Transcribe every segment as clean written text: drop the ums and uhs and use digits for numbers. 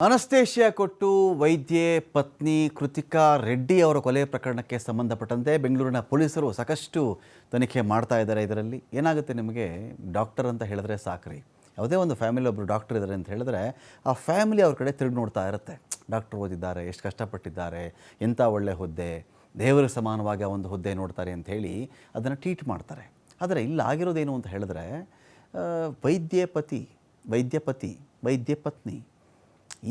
Anaesthesia ಕೊಟ್ಟು ವೈದ್ಯೆ ಪತ್ನಿ ಕೃತಿಕಾ ರೆಡ್ಡಿ ಅವರ ಕೊಲೆ ಪ್ರಕರಣಕ್ಕೆ ಸಂಬಂಧಪಟ್ಟಂತೆ ಬೆಂಗಳೂರಿನ ಪೊಲೀಸರು ಸಾಕಷ್ಟು ತನಿಖೆ ಮಾಡ್ತಾ ಇದ್ದಾರೆ. ಇದರಲ್ಲಿ ಏನಾಗುತ್ತೆ, ನಿಮಗೆ ಡಾಕ್ಟರ್ ಅಂತ ಹೇಳಿದ್ರೆ ಸಾಕ್ರಿ, ಯಾವುದೇ ಒಂದು ಫ್ಯಾಮಿಲಿ ಒಬ್ಬರು ಡಾಕ್ಟರ್ ಇದ್ದಾರೆ ಅಂತ ಹೇಳಿದ್ರೆ ಆ ಫ್ಯಾಮಿಲಿ ಅವ್ರ ಕಡೆ ತಿರುಗಿ ನೋಡ್ತಾ ಇರುತ್ತೆ. ಡಾಕ್ಟರ್ ಓದಿದ್ದಾರೆ, ಎಷ್ಟು ಕಷ್ಟಪಟ್ಟಿದ್ದಾರೆ, ಎಂಥ ಒಳ್ಳೆ ಹುದ್ದೆ, ದೇವರಿಗೆ ಸಮಾನವಾಗಿ ಆ ಒಂದು ಹುದ್ದೆ ನೋಡ್ತಾರೆ ಅಂತ ಹೇಳಿ ಅದನ್ನು ಟ್ರೀಟ್ ಮಾಡ್ತಾರೆ. ಆದರೆ ಇಲ್ಲಿ ಆಗಿರೋದೇನು ಅಂತ ಹೇಳಿದ್ರೆ ವೈದ್ಯ ಪತ್ನಿ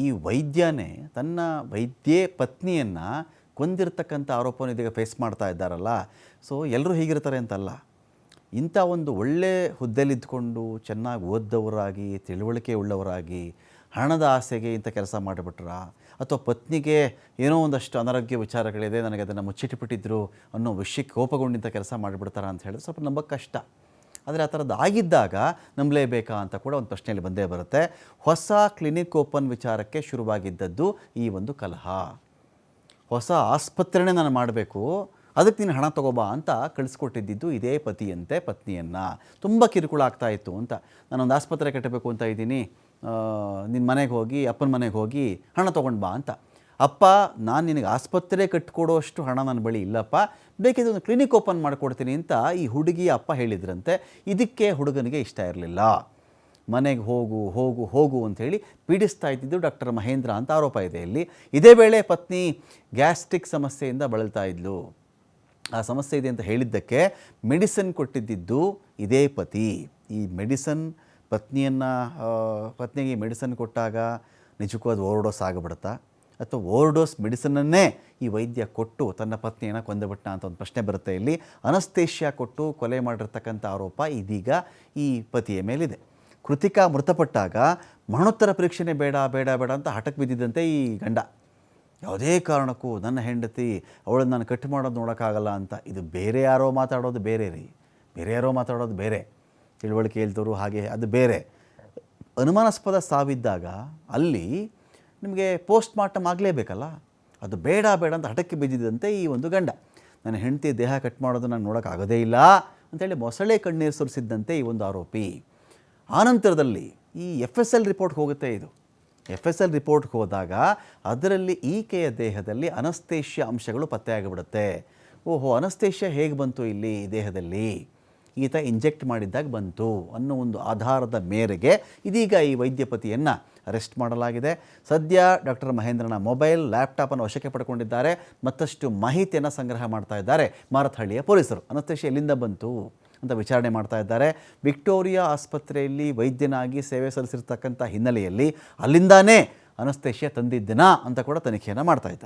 ಈ ವೈದ್ಯನೇ ತನ್ನ ವೈದ್ಯೆ ಪತ್ನಿಯನ್ನು ಕೊಂದಿರ್ತಕ್ಕಂಥ ಆರೋಪವನ್ನು ಇದೀಗ ಫೇಸ್ ಮಾಡ್ತಾ ಇದ್ದಾರಲ್ಲ. ಸೊ ಎಲ್ಲರೂ ಹೀಗಿರ್ತಾರೆ ಅಂತಲ್ಲ, ಇಂಥ ಒಂದು ಒಳ್ಳೆ ಹುದ್ದೆಲಿದ್ದುಕೊಂಡು ಚೆನ್ನಾಗಿ ಓದ್ದವರಾಗಿ ತಿಳುವಳಿಕೆ ಉಳ್ಳವರಾಗಿ ಹಣದ ಆಸೆಗೆ ಇಂಥ ಕೆಲಸ ಮಾಡಿಬಿಟ್ರ, ಅಥವಾ ಪತ್ನಿಗೆ ಏನೋ ಒಂದಷ್ಟು ಅನಾರೋಗ್ಯ ವಿಚಾರಗಳಿದೆ, ನನಗೆ ಅದನ್ನು ಮುಚ್ಚಿಟ್ಟುಬಿಟ್ಟಿದ್ರು ಅನ್ನೋ ವಿಷಯಕ್ಕೆ ಕೋಪಗೊಂಡಿಂಥ ಕೆಲಸ ಮಾಡಿಬಿಡ್ತಾರ ಅಂತ ಹೇಳಿದ್ರೆ ಸ್ವಲ್ಪ ನಂಬಕ್ಕೆ ಕಷ್ಟ. ಆದರೆ ಆ ಥರದ್ದು ಆಗಿದ್ದಾಗ ನಂಬಲೇಬೇಕಾ ಅಂತ ಕೂಡ ಒಂದು ಪ್ರಶ್ನೆಯಲ್ಲಿ ಬಂದೇ ಬರುತ್ತೆ. ಹೊಸ ಕ್ಲಿನಿಕ್ ಓಪನ್ ವಿಚಾರಕ್ಕೆ ಶುರುವಾಗಿದ್ದದ್ದು ಈ ಒಂದು ಕಲಹ. ಹೊಸ ಆಸ್ಪತ್ರೆನೇ ನಾನು ಮಾಡಬೇಕು, ಅದಕ್ಕೆ ನೀನು ಹಣ ತೊಗೋಬಾ ಅಂತ ಕಳಿಸ್ಕೊಟ್ಟಿದ್ದು ಇದೇ ಪತ್ನಿಯನ್ನು. ತುಂಬ ಕಿರುಕುಳ ಆಗ್ತಾಯಿತ್ತು ಅಂತ, ನಾನೊಂದು ಆಸ್ಪತ್ರೆ ಕಟ್ಟಬೇಕು ಅಂತ ಇದ್ದೀನಿ, ನಿನ್ನ ಮನೆಗೆ ಹೋಗಿ ಅಪ್ಪನ ಮನೆಗೆ ಹೋಗಿ ಹಣ ತೊಗೊಂಡು ಬಾ ಅಂತ. ಅಪ್ಪ, ನಾನು ನಿನಗೆ ಆಸ್ಪತ್ರೆ ಕಟ್ಕೊಡೋಷ್ಟು ಹಣ ನನ್ನ ಬಳಿ ಇಲ್ಲಪ್ಪ, ಬೇಕಿದ್ರೆ ಒಂದು ಕ್ಲಿನಿಕ್ ಓಪನ್ ಮಾಡಿಕೊಡ್ತೀನಿ ಅಂತ ಈ ಹುಡುಗಿಯ ಅಪ್ಪ ಹೇಳಿದ್ರಂತೆ. ಇದಕ್ಕೆ ಹುಡುಗನಿಗೆ ಇಷ್ಟ ಇರಲಿಲ್ಲ. ಮನೆಗೆ ಹೋಗು ಹೋಗು ಹೋಗು ಅಂಥೇಳಿ ಪೀಡಿಸ್ತಾ ಇದ್ದಿದ್ದು ಡಾಕ್ಟರ್ ಮಹೇಂದ್ರ ಅಂತ ಆರೋಪ ಇದೆ ಇಲ್ಲಿ. ಇದೇ ವೇಳೆ ಪತ್ನಿ ಗ್ಯಾಸ್ಟ್ರಿಕ್ ಸಮಸ್ಯೆಯಿಂದ ಬಳಲ್ತಾ ಇದ್ಲು. ಆ ಸಮಸ್ಯೆ ಇದೆ ಅಂತ ಹೇಳಿದ್ದಕ್ಕೆ ಮೆಡಿಸಿನ್ ಕೊಟ್ಟಿದ್ದು ಇದೇ ಪತಿ. ಈ ಮೆಡಿಸನ್ ಪತ್ನಿಗೆ ಮೆಡಿಸನ್ ಕೊಟ್ಟಾಗ ನಿಜಕ್ಕೂ ಅದು ಓವರ್ಡೋಸ್ ಆಗಿಬಿಡುತ್ತಾ, ಅಥವಾ ಓವರ್ಡೋಸ್ ಮೆಡಿಸನ್ನನ್ನೇ ಈ ವೈದ್ಯ ಕೊಟ್ಟು ತನ್ನ ಪತ್ನಿಯನ್ನು ಕೊಂದುಬಿಟ್ಟ ಅಂತ ಒಂದು ಪ್ರಶ್ನೆ ಬರುತ್ತೆ ಇಲ್ಲಿ. ಅನಸ್ತೇಷಿಯಾ ಕೊಟ್ಟು ಕೊಲೆ ಮಾಡಿರ್ತಕ್ಕಂಥ ಆರೋಪ ಇದೀಗ ಈ ಪತಿಯ ಮೇಲಿದೆ. ಕೃತಿಕಾ ಮೃತಪಟ್ಟಾಗ ಮರಣೋತ್ತರ ಪರೀಕ್ಷೆನೇ ಬೇಡ ಅಂತ ಹಠಕ್ಕೆ ಬಿದ್ದಿದ್ದಂತೆ ಈ ಗಂಡ. ಯಾವುದೇ ಕಾರಣಕ್ಕೂ ನನ್ನ ಹೆಂಡತಿ, ಅವಳನ್ನು ನಾನು ಕಟ್ ಮಾಡೋದು ನೋಡೋಕ್ಕಾಗಲ್ಲ ಅಂತ. ಇದು ಬೇರೆ ಯಾರೋ ಮಾತಾಡೋದು ಬೇರೆ, ತಿಳುವಳಿಕೆ ಇಲ್ದವರು ಹಾಗೆ, ಅದು ಬೇರೆ. ಅನುಮಾನಾಸ್ಪದ ಸಾವಿದ್ದಾಗ ಅಲ್ಲಿ ನಿಮಗೆ ಪೋಸ್ಟ್ ಮಾರ್ಟಮ್ ಆಗಲೇಬೇಕಲ್ಲ, ಅದು ಬೇಡ ಅಂತ ಹಠಕ್ಕೆ ಬಿದ್ದಿದ್ದಂತೆ ಈ ಒಂದು ಗಂಡ. ನನ್ನ ಹೆಂಡತಿ ದೇಹ ಕಟ್ ಮಾಡೋದು ನಾನು ನೋಡೋಕ್ಕಾಗೋದೇ ಇಲ್ಲ ಅಂತೇಳಿ ಮೊಸಳೆ ಕಣ್ಣೀರು ಸುರಿಸಿದ್ದಂತೆ ಈ ಒಂದು ಆರೋಪಿ. ಆನಂತರದಲ್ಲಿ ಈ FSL ರಿಪೋರ್ಟ್ಗೆ ಹೋಗುತ್ತೆ. ಇದು FSL ರಿಪೋರ್ಟ್ಗೆ ಹೋದಾಗ ಅದರಲ್ಲಿ ಈಕೆಯ ದೇಹದಲ್ಲಿ ಅನಸ್ತೇಷಿಯಾ ಅಂಶಗಳು ಪತ್ತೆಯಾಗಿಬಿಡುತ್ತೆ. ಓಹೋ, ಅನಸ್ತೇಷಿಯಾ ಹೇಗೆ ಬಂತು ಇಲ್ಲಿ ದೇಹದಲ್ಲಿ, ಈತ ಇಂಜೆಕ್ಟ್ ಮಾಡಿದ್ದಾಗ ಬಂತು ಅನ್ನೋ ಒಂದು ಆಧಾರದ ಮೇರೆಗೆ ಇದೀಗ ಈ ವೈದ್ಯಪತಿಯನ್ನು ಅರೆಸ್ಟ್ ಮಾಡಲಾಗಿದೆ. ಸದ್ಯ ಡಾಕ್ಟರ್ ಮಹೇಂದ್ರನ ಮೊಬೈಲ್, ಲ್ಯಾಪ್ಟಾಪನ್ನು ವಶಕ್ಕೆ ಪಡ್ಕೊಂಡಿದ್ದಾರೆ. ಮತ್ತಷ್ಟು ಮಾಹಿತಿಯನ್ನು ಸಂಗ್ರಹ ಮಾಡ್ತಾ ಇದ್ದಾರೆ ಮಾರತ್ಹಳ್ಳಿಯ ಪೊಲೀಸರು. ಅನಸ್ತೇಷಿಯಾ ಎಲ್ಲಿಂದ ಬಂತು ಅಂತ ವಿಚಾರಣೆ ಮಾಡ್ತಾ ಇದ್ದಾರೆ. ವಿಕ್ಟೋರಿಯಾ ಆಸ್ಪತ್ರೆಯಲ್ಲಿ ವೈದ್ಯನಾಗಿ ಸೇವೆ ಸಲ್ಲಿಸಿರ್ತಕ್ಕಂಥ ಹಿನ್ನೆಲೆಯಲ್ಲಿ ಅಲ್ಲಿಂದಾನೇ ಅನಸ್ತೇಷಿಯಾ ತಂದಿದ್ದನಾ ಅಂತ ಕೂಡ ತನಿಖೆಯನ್ನು ಮಾಡ್ತಾ ಇದ್ದಾರೆ.